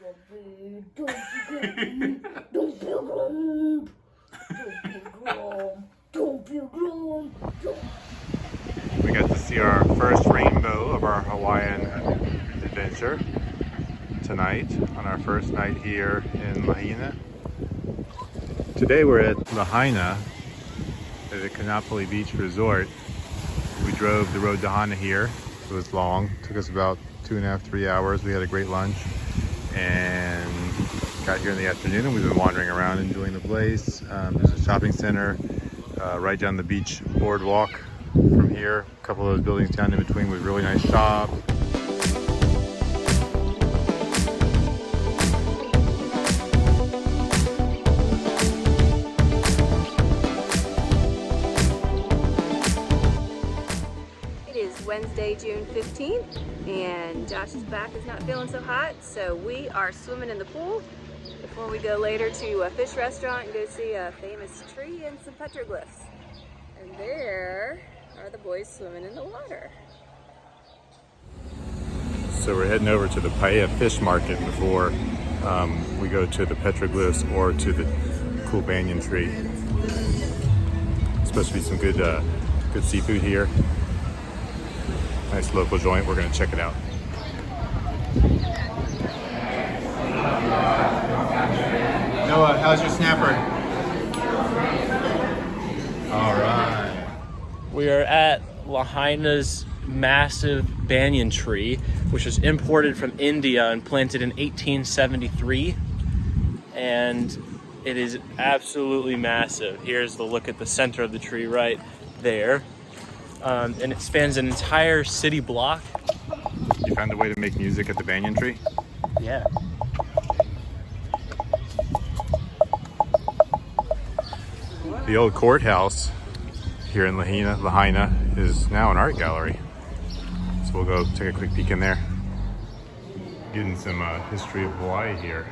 We got to see our first rainbow of our Hawaiian adventure tonight on our first night here in Lahaina. Today we're at Lahaina at the Kanapali Beach Resort. We drove the road to Hana here. It was long, took us about 2.5, 3 hours. We had a great lunch and got here in the afternoon, and we've been wandering around enjoying the place. There's a shopping center right down the beach boardwalk from here. A couple of those buildings down in between with really nice shops. Wednesday, June 15th, and Josh's back is not feeling so hot, so we are swimming in the pool before we go later to a fish restaurant and go see a famous tree and some petroglyphs. And there are the boys swimming in the water. So we're heading over to the Paia Fish Market before we go to the petroglyphs or to the cool banyan tree. It's supposed to be some good seafood here. Nice local joint. We're going to check it out. Noah, how's your snapper? All right. We are at Lahaina's massive banyan tree, which was imported from India and planted in 1873. And it is absolutely massive. Here's the look at the center of the tree right there. And it spans an entire city block. You found a way to make music at the banyan tree? Yeah. The old courthouse here in Lahaina is now an art gallery. So we'll go take a quick peek in there. Getting some history of Hawaii here.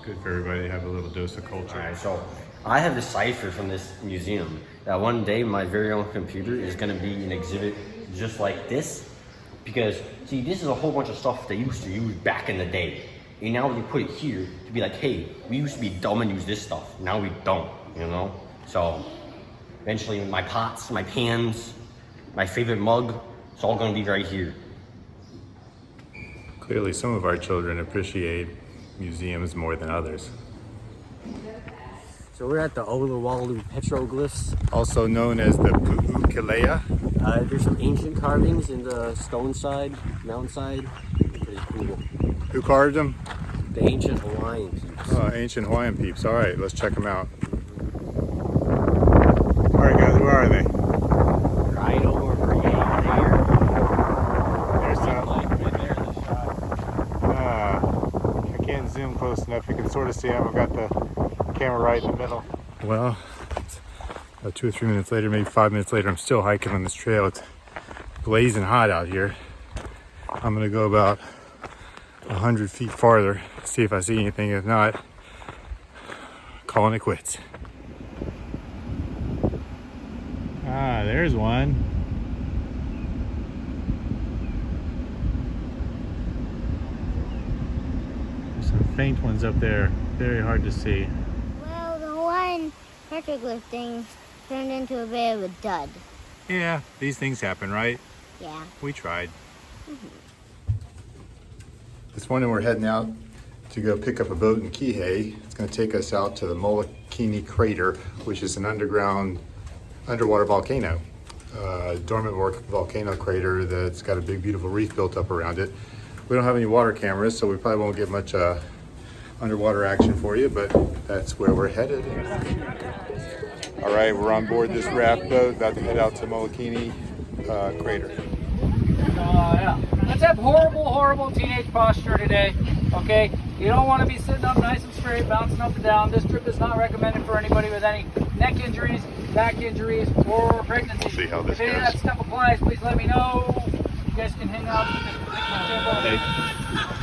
Good for everybody to have a little dose of culture. Alright, so I have the cipher from this museum that one day my very own computer is going to be an exhibit just like this, because see, this is a whole bunch of stuff they used to use back in the day, and now they put it here to be like, hey, we used to be dumb and use this stuff, now we don't, you know. So eventually my pots, my pans, my favorite mug, it's all going to be right here. Clearly some of our children appreciate museums more than others. So we're at the Oluwalu petroglyphs, Also known as the ukulele. There's some ancient carvings in the stone side, mountainside. Pretty cool. Who carved them? The ancient Hawaiian peeps. Oh, ancient Hawaiian peeps. All right, let's check them out. All right, guys, where are they? Right over here. There's some. Like right there in the shot. I can't zoom close enough. You can sort of see them. I've got the camera right in the middle. Well, about 2 or 3 minutes later, maybe 5 minutes later, I'm still hiking on this trail. It's blazing hot out here. I'm gonna go about 100 feet farther, see if I see anything. If not, calling it quits. Ah, there's one. There's some faint ones up there, very hard to see. Well, the Hawaiian petroglyph thing turned into a bit of a dud. Yeah, these things happen, right? Yeah. We tried. This morning we're heading out to go pick up a boat in Kihei. It's going to take us out to the Molokini crater, which is an underwater volcano. Dormant volcano crater that's got a big beautiful reef built up around it. We don't have any water cameras, so we probably won't get much underwater action for you, but that's where we're headed. All right, we're on board this raft boat, about to head out to Molokini crater. Yeah. Let's have horrible teenage posture today, okay? You don't want to be sitting up nice and straight, bouncing up and down. This trip is not recommended for anybody with any neck injuries, back injuries, or pregnancy. We'll see how this if any of goes. that stuff applies, please let me know. You guys can hang out. Hey,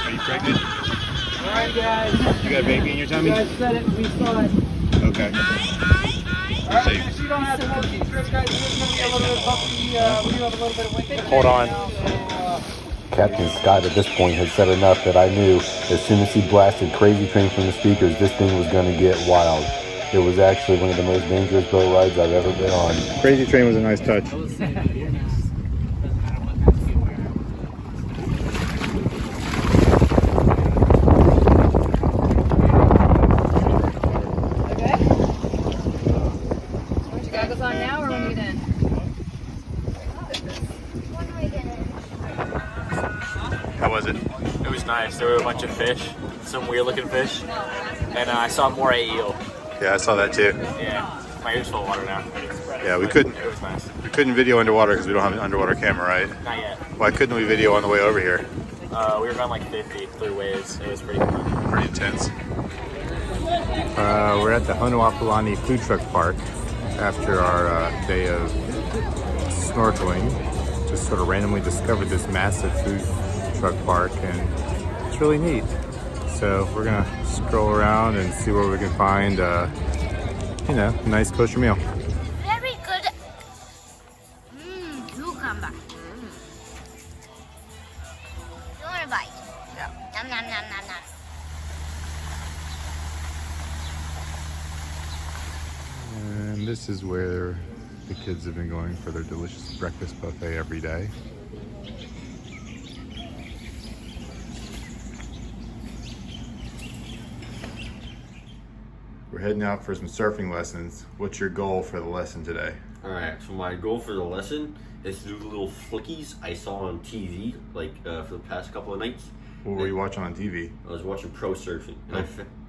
are you pregnant? All right, guys. You got a baby in your tummy? You guys said it, we saw it. Okay. All Alright, make sure you don't have to work these trips, guys. This is going to be a little bit bumpy. We do have a little bit of wind. Hold on. Captain Scott at this point had said enough that I knew as soon as he blasted Crazy Train from the speakers, this thing was going to get wild. It was actually one of the most dangerous boat rides I've ever been on. Crazy Train was a nice touch. Goggles on now or when you get in? How was it? It was nice. There were a bunch of fish, some weird looking fish, and I saw more eel. Yeah, I saw that too. Yeah, my ears full of water now. Yeah, we couldn't It was nice. video underwater because we don't have an underwater camera, right? Not yet. Why couldn't we video on the way over here? We were going like 50 through waves. It was pretty fun. Pretty intense. We're at the Honoapalani Food Truck Park after our day of snorkeling. Just sort of randomly discovered this massive food truck park, and it's really neat. So we're gonna stroll around and see where we can find, a nice kosher meal. Very good. Cucumber. You want a bite? Yeah. Nom nom nom nom nom. And this is where the kids have been going for their delicious breakfast buffet every day. We're heading out for some surfing lessons. What's your goal for the lesson today? Alright, so my goal for the lesson is to do the little flickies I saw on TV, for the past couple of nights. What were you watching on TV? I was watching pro surfing, and I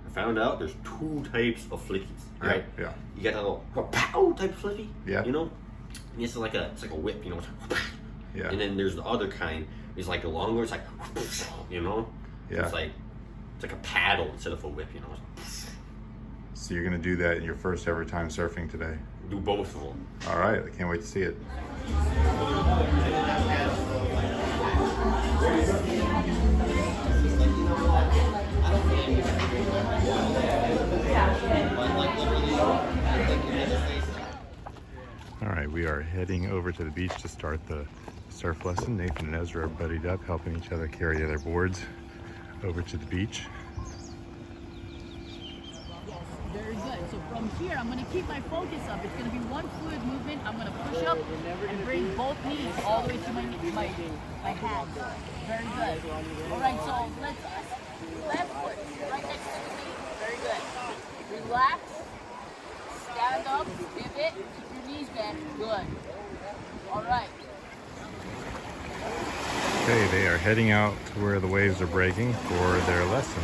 found out there's 2 types of flickies. Right? Yeah. You got that little pow type of flicky. Yeah. You know, and it's like a whip. You know. Yeah. And then there's the other kind. It's like a longer. It's like, you know. Yeah. It's like a paddle instead of a whip. You know. So you're gonna do that in your first ever time surfing today? Do both of them. All right, I can't wait to see it. All right, we are heading over to the beach to start the surf lesson. Nathan and Ezra are buddied up, helping each other carry their boards over to the beach. Yes, very good. So from here, I'm going to keep my focus up. It's going to be one fluid movement. I'm going to push up and bring both knees all the way to my hands. Very good. All right, so let's left foot right next to the knee. Very good. Relax. Stand up. Pivot. Keep your knees bent. Good. All right. Okay, they are heading out to where the waves are breaking for their lesson.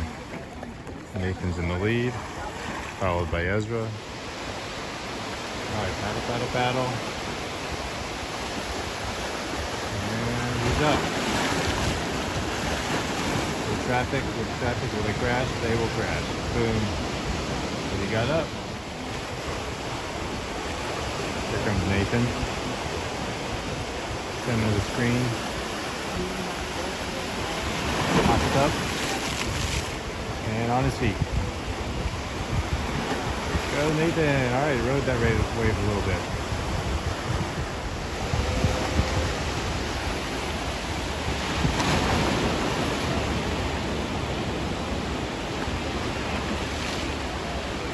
Nathan's in the lead, followed by Ezra. All right, paddle, paddle, paddle. And he's up. With traffic, will they crash? They will crash. Boom. So he got up. Here comes Nathan. Center of the screen. Pops up. And on his feet. Go Nathan. All right, rode that wave a little bit.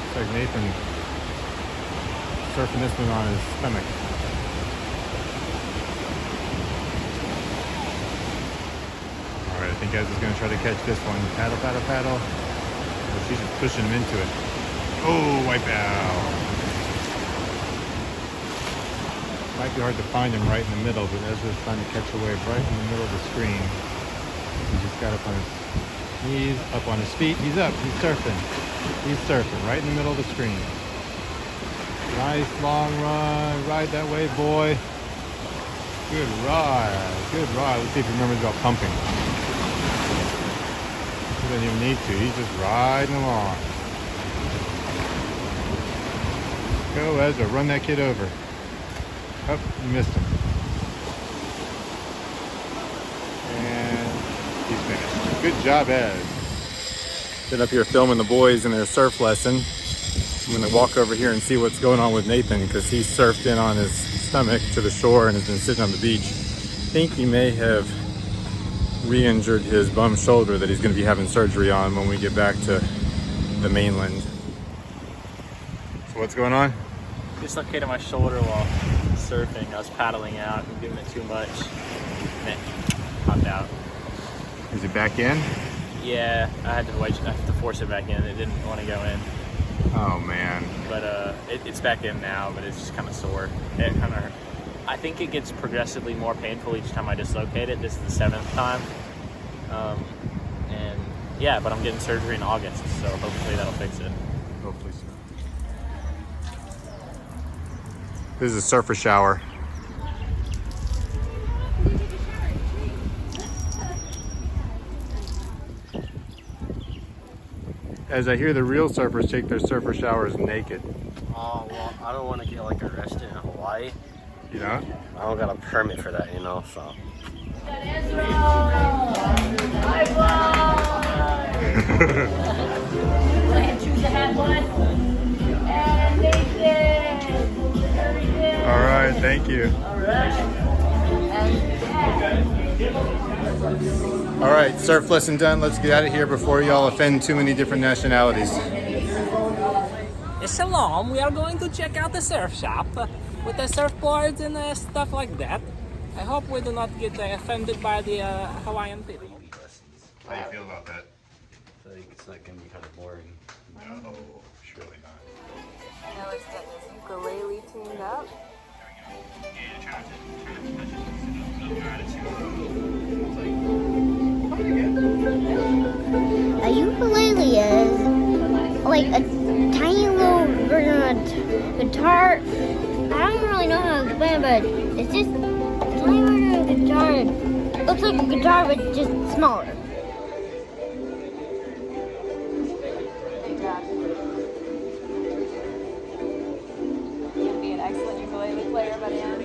Looks like Nathan surfing this one on his stomach. All right, I think Ezra's gonna try to catch this one. Paddle, paddle, paddle. Oh, she's just pushing him into it. Oh, wipe out. Might be hard to find him right in the middle, but Ezra's trying to catch a wave right in the middle of the screen. He just got up on his knees, up on his feet. He's up, he's surfing. He's surfing right in the middle of the screen. Nice long run, ride that wave, boy. Good ride, good ride. Let's see if he remembers about pumping. He doesn't even need to, he's just riding along. Go Ezra, run that kid over. Oh, you missed him. And he's finished. Good job, Ez. Been up here filming the boys in their surf lesson. I'm gonna walk over here and see what's going on with Nathan because he surfed in on his stomach to the shore and has been sitting on the beach. I think he may have re-injured his bum shoulder that he's gonna be having surgery on when we get back to the mainland. So what's going on? Dislocated my shoulder while surfing. I was paddling out and giving it too much, and it popped out. Is it back in? Yeah, I had to force it back in. It didn't want to go in. Oh man. But it's back in now, but it's just kind of sore. It kind of, I think it gets progressively more painful each time I dislocate it. This is the 7th time. And yeah, but I'm getting surgery in August, so hopefully that'll fix it. Hopefully so. This is a surfer shower. As I hear the real surfers take their surfer showers naked. Oh, well, I don't want to get like arrested in Hawaii. You know? I don't got a permit for that, you know, so. All right, thank you. All right, surf lesson done. Let's get out of here before y'all offend too many different nationalities. Shalom, we are going to check out the surf shop with the surfboards and stuff like that. I hope we do not get offended by the Hawaiian people. How do you feel about that? I think it's not going to be kind of boring. No, surely not. Noah's getting his ukulele tuned up. A ukulele is like a tiny little version of a guitar. I don't really know how to explain it, but it's just a tiny version of a guitar. It looks like a guitar, but just smaller. Good job. You'll be an excellent ukulele player by the end.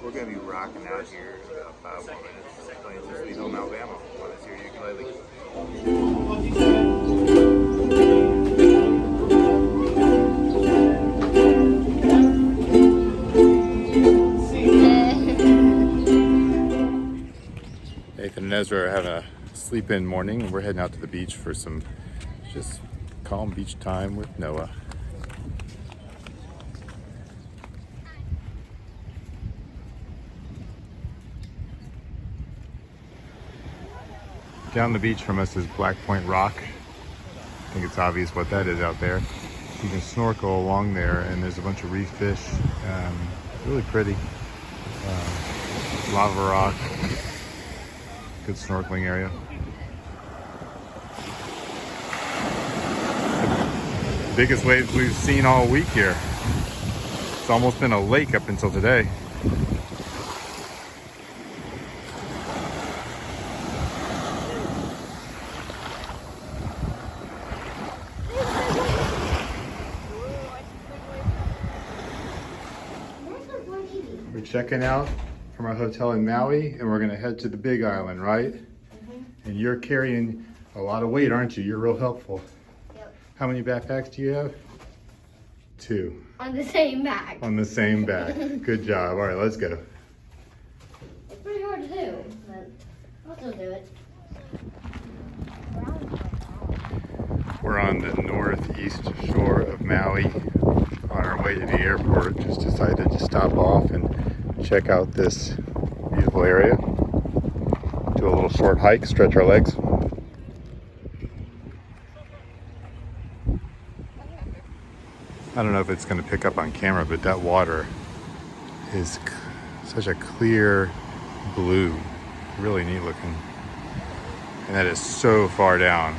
We're going to be rocking out here in about 5 more minutes, playing some Sweet Home Alabama. Want to see your ukulele? Nathan and Ezra are having a sleep-in morning, and we're heading out to the beach for some just calm beach time with Noah. Down the beach from us is Black Point Rock. I think it's obvious what that is out there. You can snorkel along there, and there's a bunch of reef fish. Really pretty. Lava rock. Good snorkeling area. The biggest waves we've seen all week here. It's almost been a lake up until today. We're checking out from our hotel in Maui, and we're gonna head to the Big Island, right? And you're carrying a lot of weight, aren't you? You're real helpful. Yep. How many backpacks do you have? 2. On the same back. On the same back. Good job. All right, let's go. It's pretty hard to do, but I'll still do it. We're on the northeast shore of Maui. On our way to the airport, just decided to stop off and check out this beautiful area. Do a little short hike, stretch our legs. I don't know if it's going to pick up on camera, but that water is such a clear blue. Really neat looking. And that is so far down.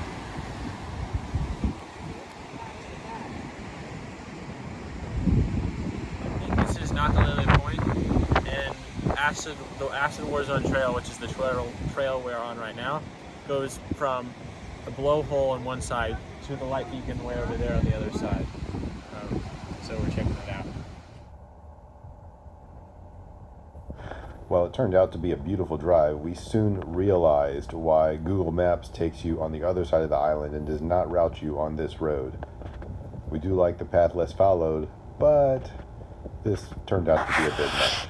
This is Ukulele Point, and the Acid Warzone Trail, which is the trail we're on right now, goes from the blowhole on one side to the light beacon way over there on the other side. So we're checking it out. While it turned out to be a beautiful drive, we soon realized why Google Maps takes you on the other side of the island and does not route you on this road. We do like the path less followed, but this turned out to be a bit much.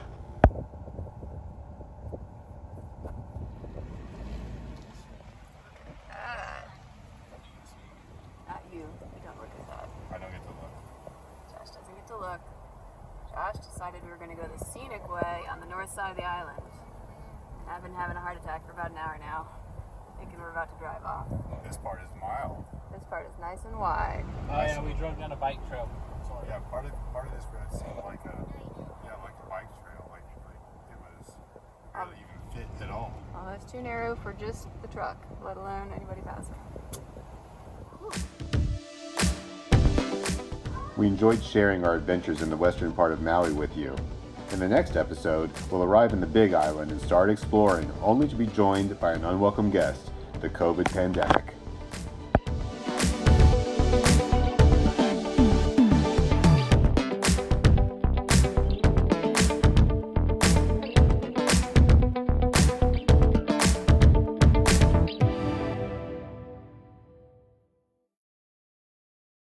Not you. You don't look at that. I don't get to look. Josh doesn't get to look. Josh decided we were going to go the scenic way on the north side of the island. I've been having a heart attack for about an hour now, thinking we're about to drive off. This part is mild. This part is nice and wide. Oh yeah, we drove down a bike trail. Sorry. Yeah, part of this road seemed like a bike trail, like it was really even fit at all. Well, it's too narrow for just the truck, let alone anybody passing. We enjoyed sharing our adventures in the western part of Maui with you. In the next episode, we'll arrive in the Big Island and start exploring, only to be joined by an unwelcome guest, the COVID pandemic.